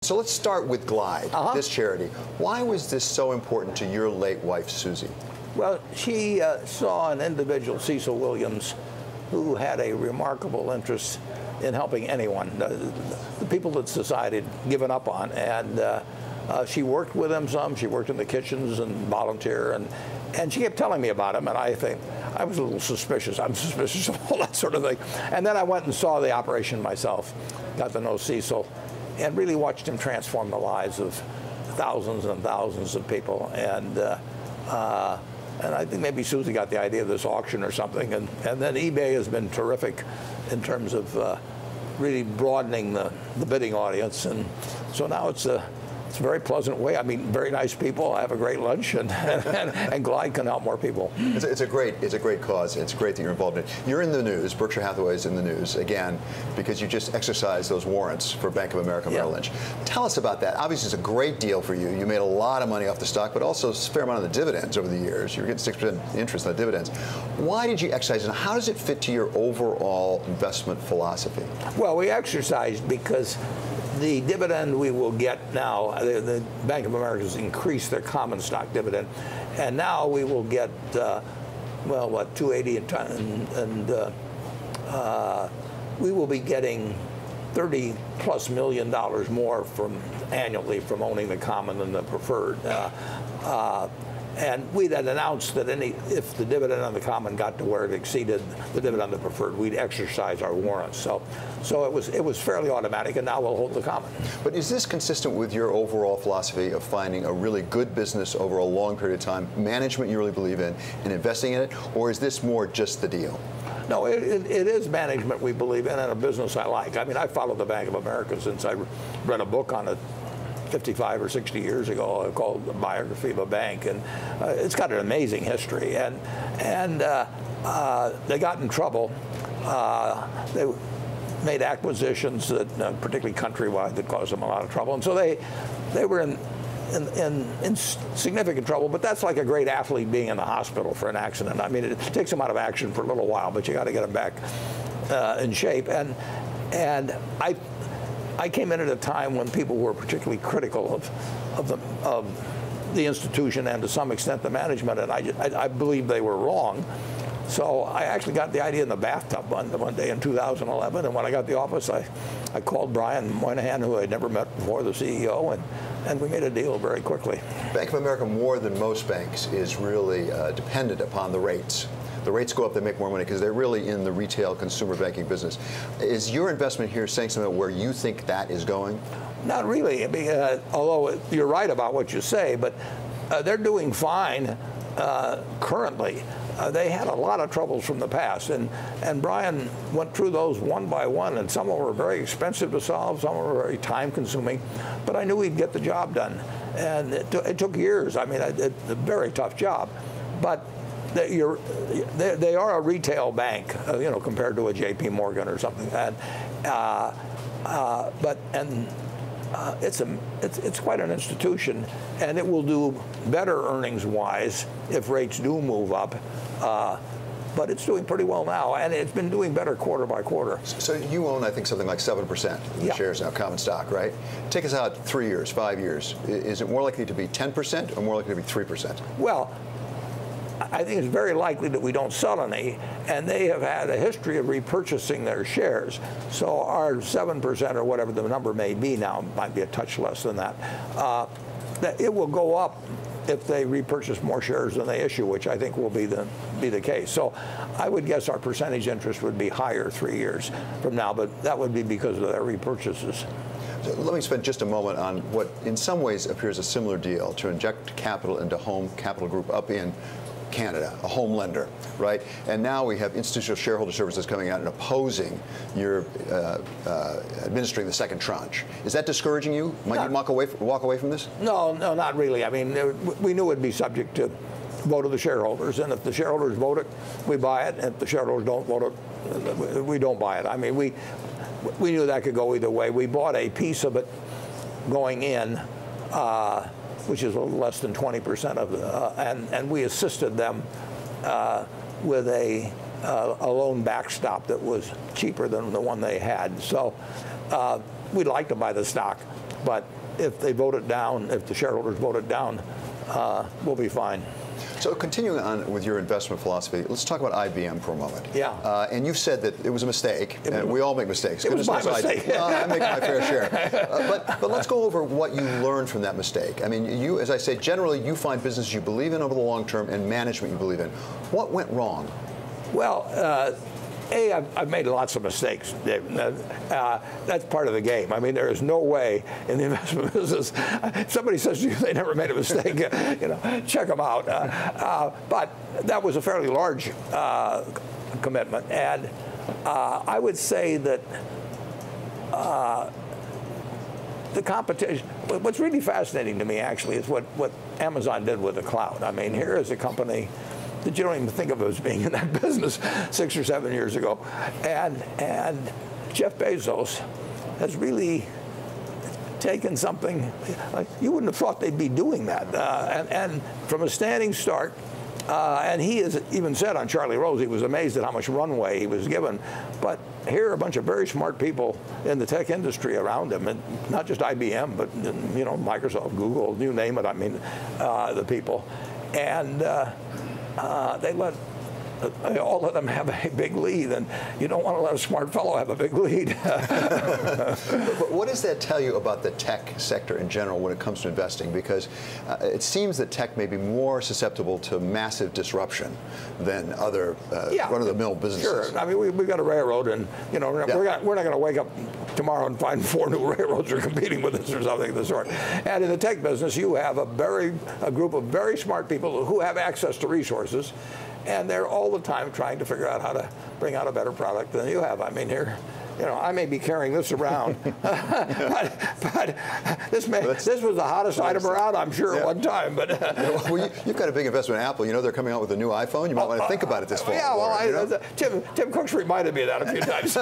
So let's start with Glide, this charity. Why was this so important to your late wife, Susie? Well, she saw an individual, Cecil Williams, who had a remarkable interest in helping anyone, the people that society had given up on. And she worked with him some. She worked in the kitchens and volunteer. And she kept telling me about him, and I think I was a little suspicious. I'm suspicious of all that sort of thing. And then I went and saw the operation myself, got to know Cecil, and really watched him transform the lives of thousands and thousands of people. And I think maybe Susie got the idea of this auction or something. And then eBay has been terrific in terms of really broadening the bidding audience. And so now it's a very pleasant way. I meet very nice people. I have a great lunch, and Glide can help more people. It's a great cause. It's great that you're involved in it. You're in the news. Berkshire Hathaway is in the news again because you just exercised those warrants for Bank of America Merrill Lynch. Tell us about that. Obviously, it's a great deal for you. You made a lot of money off the stock, but also a fair amount of the dividends over the years. You're getting 6% interest on the dividends. Why did you exercise, and how does it fit to your overall investment philosophy? Well, we exercised because the dividend we will get now, the Bank of America has increased their common stock dividend, and now we will get, well, what, $280 a ton, and we will be getting $30+ million more annually from owning the common and the preferred. And we'd had announced that if the dividend on the common got to where it exceeded the dividend on the preferred, we'd exercise our warrants. So it was fairly automatic, and now we'll hold the common. But is this consistent with your overall philosophy of finding a really good business over a long period of time, management you really believe in, and investing in it, or is this more just the deal? No, it is management we believe in and a business I like. I mean, I followed the Bank of America since I read a book on it 55 or 60 years ago called The Biography of a Bank, and it's got an amazing history. And they got in trouble. They made acquisitions that, particularly countrywide, that caused them a lot of trouble. And so they were in significant trouble. But that's like a great athlete being in the hospital for an accident. I mean, it takes them out of action for a little while, but you got to get them back in shape. And I came in at a time when people were particularly critical of the institution and to some extent the management, and I believe they were wrong. So I actually got the idea in the bathtub one day in 2011, and when I got the office, I called Brian Moynihan, who I'd never met before, the CEO, and we made a deal very quickly. Bank of America, more than most banks, is really dependent upon the rates. The rates go up, they make more money because they're really in the retail consumer banking business. Is your investment here saying something about where you think that is going? Not really. I mean, although you're right about what you say, but they're doing fine currently. They had a lot of troubles from the past, and Brian went through those one by one, and some of them were very expensive to solve, some were very time-consuming, but I knew he'd get the job done. And it took years. I mean, it's a very tough job, but they are a retail bank, you know, compared to a J.P. Morgan or something. It's quite an institution, and it will do better earnings-wise if rates do move up. But it's doing pretty well now, and it's been doing better quarter by quarter. So you own, I think, something like 7% of the shares now, common stock, right? Take us out 3 years, 5 years. Is it more likely to be 10% or more likely to be 3%? Well, I think it's very likely that we don't sell any, and they have had a history of repurchasing their shares. So our 7% or whatever the number may be now, might be a touch less than that, that it will go up if they repurchase more shares than they issue, which I think will be the case. So I would guess our percentage interest would be higher 3 years from now, but that would be because of their repurchases. So let me spend just a moment on what in some ways appears a similar deal to inject capital into Home Capital Group up in Canada, a home lender, right? And now we have institutional shareholder services coming out and opposing your administering the second tranche. Is that discouraging you? Might you walk away from this? No, not really. I mean, we knew it'd be subject to vote of the shareholders, and if the shareholders vote it, we buy it, and if the shareholders don't vote it, we don't buy it. I mean, we knew that could go either way. We bought a piece of it going in, which is a little less than 20% of the, and we assisted them with a loan backstop that was cheaper than the one they had. So we'd like to buy the stock. But if they vote it down, if the shareholders vote it down, we'll be fine. So continuing on with your investment philosophy, let's talk about IBM for a moment. Yeah. And you've said that it was a mistake, and we all make mistakes. It was my mistake. I make my fair share. But let's go over what you learned from that mistake. I mean, you, as I say, generally you find businesses you believe in over the long term and management you believe in. What went wrong? Well, I've made lots of mistakes, Dave. That's part of the game. I mean, there is no way in the investment business, if somebody says to you they never made a mistake, check them out. But that was a fairly large commitment. And I would say that the competition, what's really fascinating to me actually is what Amazon did with the cloud. I mean, here is a company that you don't even think of as being in that business 6 or 7 years ago. And Jeff Bezos has really taken something, you wouldn't have thought they'd be doing that. And from a standing start, and he has even said on Charlie Rose, he was amazed at how much runway he was given. But here are a bunch of very smart people in the tech industry around him, and not just IBM, but Microsoft, Google, you name it. I mean, the people. And they all let them have a big lead, and you don't want to let a smart fellow have a big lead. But what does that tell you about the tech sector in general when it comes to investing? Because it seems that tech may be more susceptible to massive disruption than other run-of-the-mill businesses. Sure. I mean, we've got a railroad, and we're not going to wake up tomorrow and find 4 new railroads are competing with us or something of the sort. And in the tech business, you have a group of very smart people who have access to resources, and they're all the time trying to figure out how to bring out a better product than you have. I mean, here, I may be carrying this around, but this was the hottest item around, I'm sure, at one time. But well, you've got a big investment in Apple. They're coming out with a new iPhone. You might want to think about it this fall. Yeah, well, Tim Cook's reminded me of that a few times.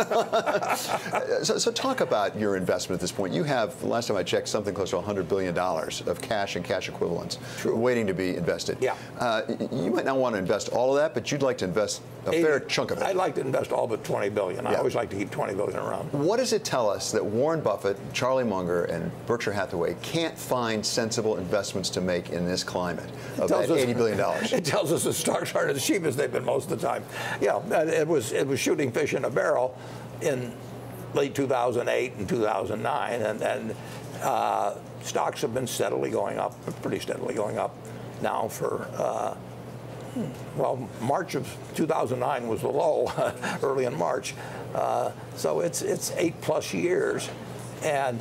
So talk about your investment at this point. You have, last time I checked, something close to $100 billion of cash and cash equivalents waiting to be invested. Yeah. You might not want to invest all of that, but you'd like to invest a fair chunk of it. I'd like to invest all but $20 billion. I always like to keep $20 billion around. What does it tell us that Warren Buffett, Charlie Munger, and Berkshire Hathaway can't find sensible investments to make in this climate of that $80 billion? It tells us the stocks aren't as cheap as they've been most of the time. Yeah, it was shooting fish in a barrel in late 2008 and 2009, and stocks have been steadily going up, pretty steadily going up now for. Well, March of 2009 was the low, early in March. So it's 8+ years, and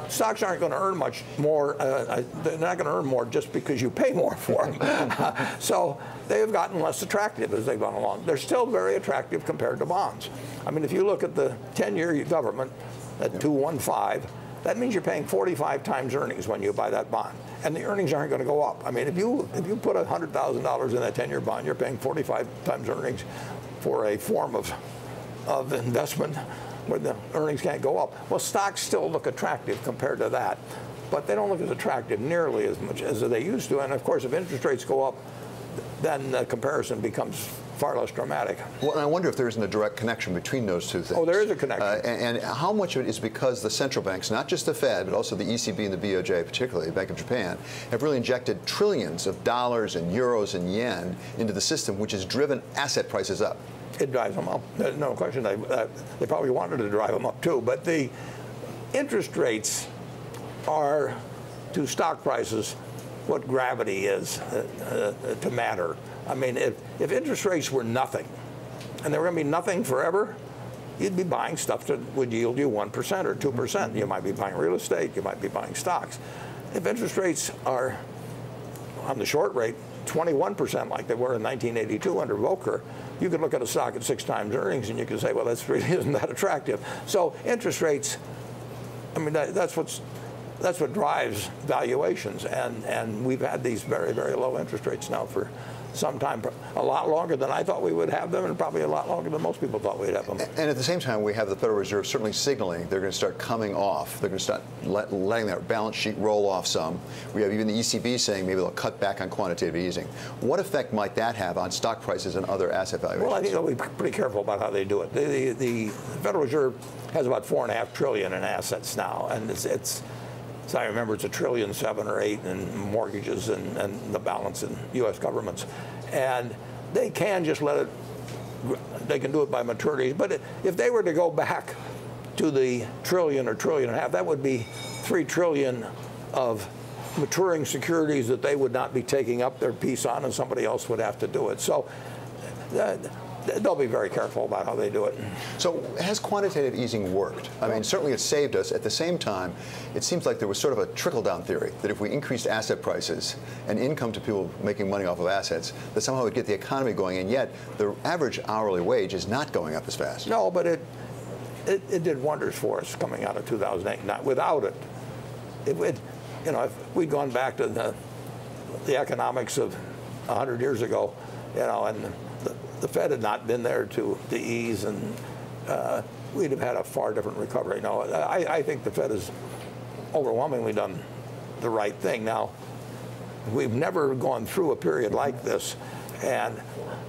stocks aren't going to earn much more. They're not going to earn more just because you pay more for them. So they have gotten less attractive as they've gone along. They're still very attractive compared to bonds. I mean, if you look at the 10-year government at 215, that means you're paying 45 times earnings when you buy that bond. And the earnings aren't going to go up. I mean, if you put $100,000 in that 10-year bond, you're paying 45 times earnings for a form of investment where the earnings can't go up. Well, stocks still look attractive compared to that, but they don't look as attractive nearly as much as they used to. And of course, if interest rates go up, then the comparison becomes far less dramatic. Well, and I wonder if there isn't a direct connection between those two things. Oh, there is a connection. And how much of it is because the central banks, not just the Fed, but also the ECB and the BOJ, particularly the Bank of Japan, have really injected trillions of dollars and euros and yen into the system, which has driven asset prices up. It drives them up. There's no question. They probably wanted to drive them up too. But the interest rates are, to stock prices, what gravity is to matter. I mean, if interest rates were nothing, and they were going to be nothing forever, you'd be buying stuff that would yield you 1% or 2%. You might be buying real estate. You might be buying stocks. If interest rates are, on the short rate, 21% like they were in 1982 under Volcker, you could look at a stock at 6 times earnings and you could say, well, that's really isn't that attractive. So interest rates, I mean, that's what drives valuations, and we've had these very, very low interest rates now for sometime a lot longer than I thought we would have them, and probably a lot longer than most people thought we'd have them. And at the same time, we have the Federal Reserve certainly signaling they're going to start coming off. They're going to start letting their balance sheet roll off some. We have even the ECB saying maybe they'll cut back on quantitative easing. What effect might that have on stock prices and other asset valuations? Well, I think they'll be pretty careful about how they do it. The Federal Reserve has about $4.5 trillion in assets now, and so I remember it's $1.7 trillion or $1.8 trillion in mortgages and the balance in U.S. governments, and they can just let it. They can do it by maturities, but if they were to go back to the trillion or $1.5 trillion, that would be $3 trillion of maturing securities that they would not be taking up their piece on, and somebody else would have to do it. So they'll be very careful about how they do it. So has quantitative easing worked? I mean, certainly it saved us. At the same time, it seems like there was sort of a trickle-down theory that if we increased asset prices and income to people making money off of assets, that somehow it would get the economy going, and yet the average hourly wage is not going up as fast. No, but it did wonders for us coming out of 2008. Not without it, you know, if we'd gone back to the economics of 100 years ago, you know, and the Fed had not been there to ease, and we'd have had a far different recovery. No, I think the Fed has overwhelmingly done the right thing. Now, we've never gone through a period like this, and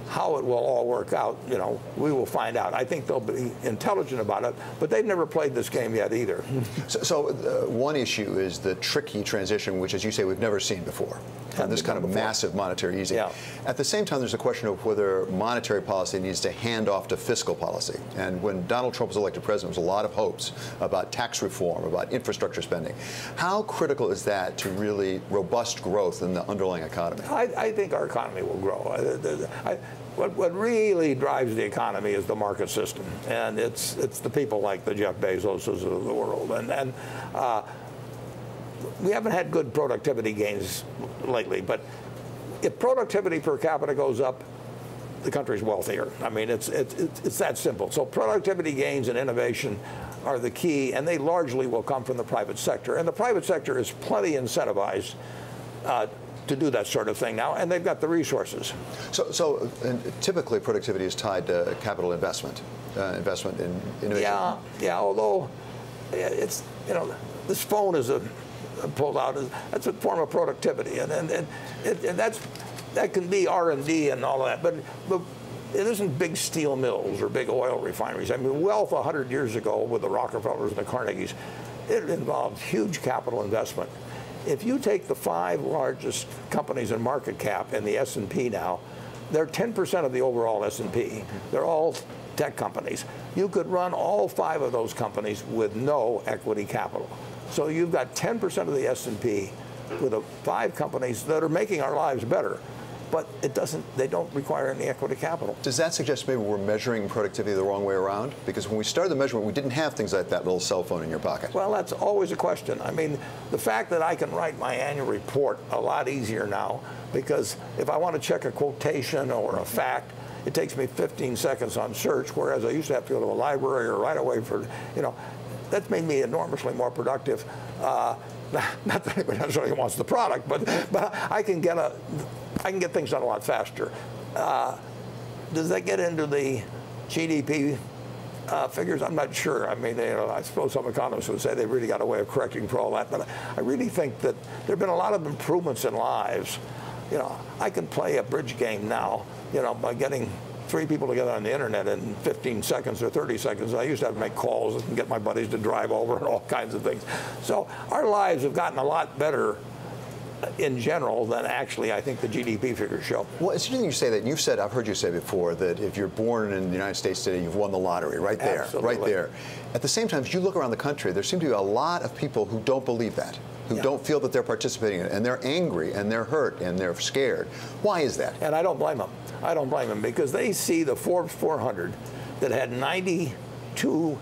how it will all work out, you know, we will find out. I think they'll be intelligent about it, but they've never played this game yet either. So one issue is the tricky transition, which, as you say, we've never seen before. And this kind of massive monetary easing. Yeah. At the same time, there's a question of whether monetary policy needs to hand off to fiscal policy. And when Donald Trump was elected president, there was a lot of hopes about tax reform, about infrastructure spending. How critical is that to really robust growth in the underlying economy? I think our economy will grow. What really drives the economy is the market system, and it's the people like the Jeff Bezoses of the world, and we haven't had good productivity gains lately, but if productivity per capita goes up, the country's wealthier. I mean, it's that simple. So productivity gains and innovation are the key, and they largely will come from the private sector, and the private sector is plenty incentivized to do that sort of thing now, and they've got the resources. So and typically productivity is tied to capital investment, investment in innovation. Yeah. Although it's, you know, this phone is pulled out. That's a form of productivity, and that can be R&D and all of that, but it isn't big steel mills or big oil refineries. I mean, wealth 100 years ago with the Rockefellers and the Carnegies, it involved huge capital investment. If you take the 5 largest companies in market cap in the S&P now, they're 10% of the overall S&P. They're all tech companies. You could run all 5 of those companies with no equity capital. So you've got 10% of the S&P with the 5 companies that are making our lives better. But they don't require any equity capital. Does that suggest maybe we're measuring productivity the wrong way around? Because when we started the measurement, we didn't have things like that little cell phone in your pocket. Well, that's always a question. I mean, the fact that I can write my annual report a lot easier now, because if I want to check a quotation or a fact, it takes me 15 seconds on search, whereas I used to have to go to a library or right away for, you know, that's made me enormously more productive. Not that anybody necessarily wants the product, but I can get things done a lot faster. Does that get into the GDP figures? I'm not sure. I mean, you know, I suppose some economists would say they've really got a way of correcting for all that, but I really think that there have been a lot of improvements in lives. You know, I can play a bridge game now, you know, by getting 3 people together on the internet in 15 seconds or 30 seconds. I used to have to make calls and get my buddies to drive over and all kinds of things. So our lives have gotten a lot better in general than actually I think the GDP figures show. Well, it's interesting you say that. You've said, I've heard you say before, that if you're born in the United States today, you've won the lottery right there. Absolutely. Right there. At the same time, as you look around the country, there seem to be a lot of people who don't believe that, who don't feel that they're participating in it, and they're angry, and they're hurt, and they're scared. Why is that? And I don't blame them. I don't blame them, because they see the Forbes 400 that had 92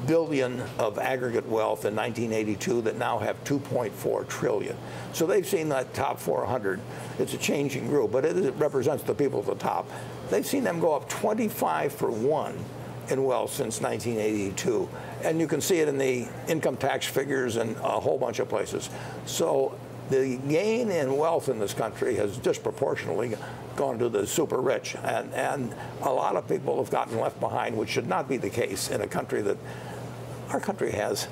billion of aggregate wealth in 1982 that now have 2.4 trillion. So they've seen that top 400. It's a changing group, but it represents the people at the top. They've seen them go up 25 for 1 in wealth since 1982. And you can see it in the income tax figures and a whole bunch of places. So the gain in wealth in this country has disproportionately gone to the super rich, and a lot of people have gotten left behind, which should not be the case in a country that our country has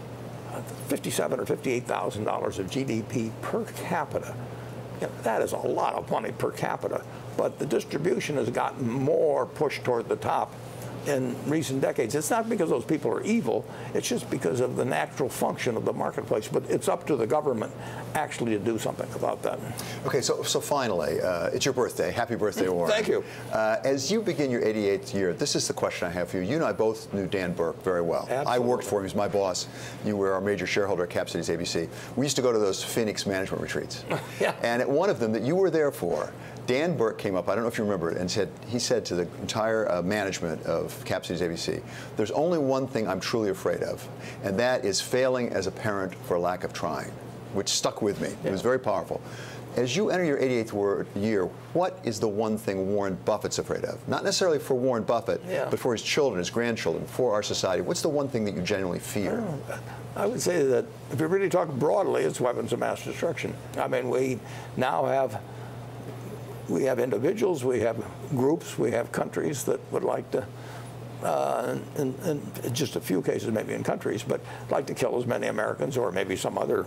$57,000 or $58,000 of GDP per capita. You know, that is a lot of money per capita, but the distribution has gotten more pushed toward the top in recent decades. It's not because those people are evil, it's just because of the natural function of the marketplace, but it's up to the government actually to do something about that. Okay, so finally, it's your birthday. Happy birthday, Warren. Thank you. As you begin your 88th year, this is the question I have for you. You and I both knew Dan Burke very well. Absolutely. I worked for him. He was my boss. You were our major shareholder at Cap Cities ABC. We used to go to those Phoenix management retreats. Yeah. And at one of them that you were there for, Dan Burke came up, I don't know if you remember it, and he said to the entire management of Cap Cities ABC, there's only one thing I'm truly afraid of, and that is failing as a parent for lack of trying, which stuck with me. Yeah. It was very powerful. As you enter your 88th year, what is the one thing Warren Buffett's afraid of? Not necessarily for Warren Buffett, but for his children, his grandchildren, for our society. What's the one thing that you genuinely fear? I would say that if you really talk broadly, it's weapons of mass destruction. I mean, we now have individuals, we have groups, we have countries that would like to, in just a few cases maybe in countries, but like to kill as many Americans or maybe some other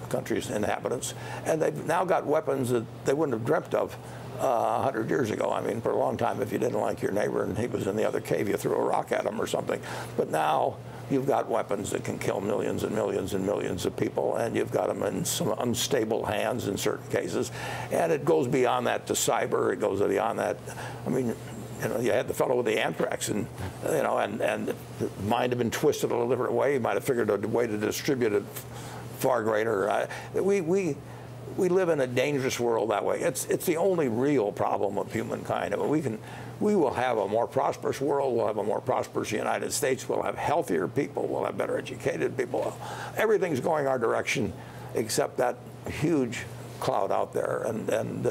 countries' inhabitants. And they've now got weapons that they wouldn't have dreamt of 100 years ago. I mean, for a long time, if you didn't like your neighbor and he was in the other cave, you threw a rock at him or something. But now you've got weapons that can kill millions and millions and millions of people, and you've got them in some unstable hands in certain cases. And it goes beyond that to cyber. It goes beyond that. I mean, you know, you had the fellow with the anthrax, and you know, and the mind had been twisted a little different way. He might have figured a way to distribute it far greater. We live in a dangerous world that way. It's the only real problem of humankind. I mean, we will have a more prosperous world. We'll have a more prosperous United States. We'll have healthier people. We'll have better educated people. Everything's going our direction, except that huge cloud out there. And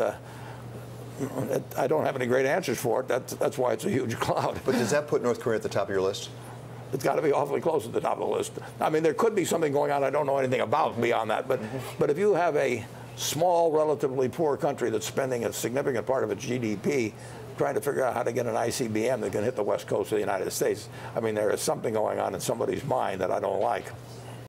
I don't have any great answers for it. That's why it's a huge cloud. But does that put North Korea at the top of your list? It's got to be awfully close at the top of the list. I mean, there could be something going on I don't know anything about beyond that. But if you have a small, relatively poor country that's spending a significant part of its GDP trying to figure out how to get an ICBM that can hit the west coast of the United States, I mean, there is something going on in somebody's mind that I don't like.